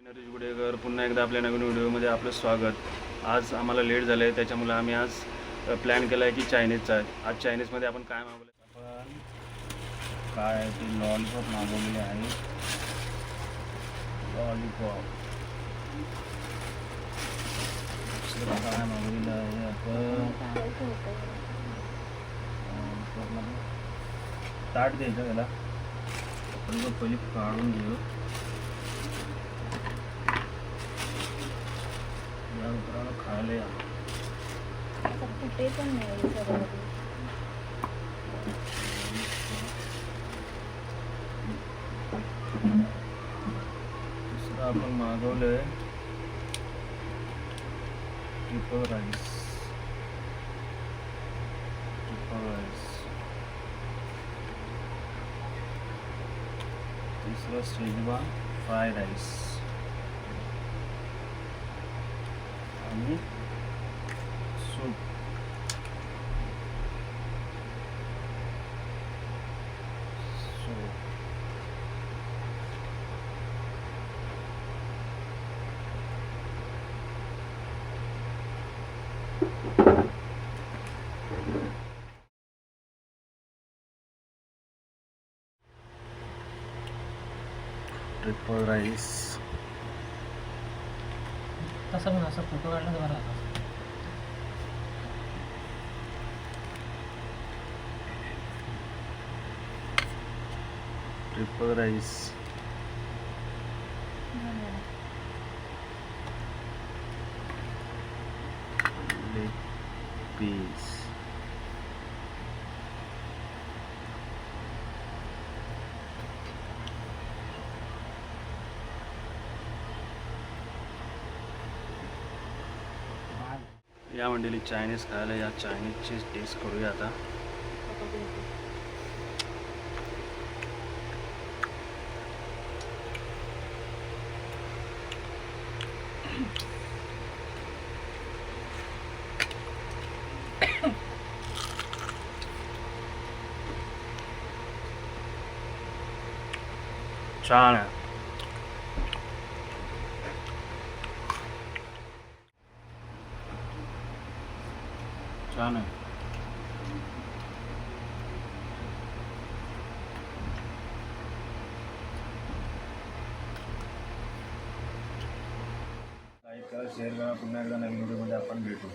नरेश गुडेकर पुन्हा एकदा आपल्या नवीन व्हिडिओमध्ये आपलं स्वागत. आज आम्हाला लेट झालं आहे, त्याच्यामुळे आम्ही आज प्लॅन केला आहे की चायनीजचा आहे. आज चायनीजमध्ये आपण काय मागवलं, आपण काय ते लॉलीपॉप मागवलेले आहे. लॉलीपॉप काय मागवलेलं आहे आपण. ताट द्यायचं त्याला, आपण पहिले काढून घेऊ. खायला या कुठे पण नाही दुसरं आपण मागवलंय ट्रिपल राईस. तिसरं शेजवान फ्राय राईस आणि सूप. ट्रिपल राईस तसा पण असा फोटो काढला तर बरा आता. Triple rice leg piece. या मंडळी चायनीज खायला या. चायनीजची टेस्ट करूया आता. छान आहे. छान आहे. लाईक करा, शेअर करा. पुन्हा एकदा नवीन व्हिडिओमध्ये आपण भेटू.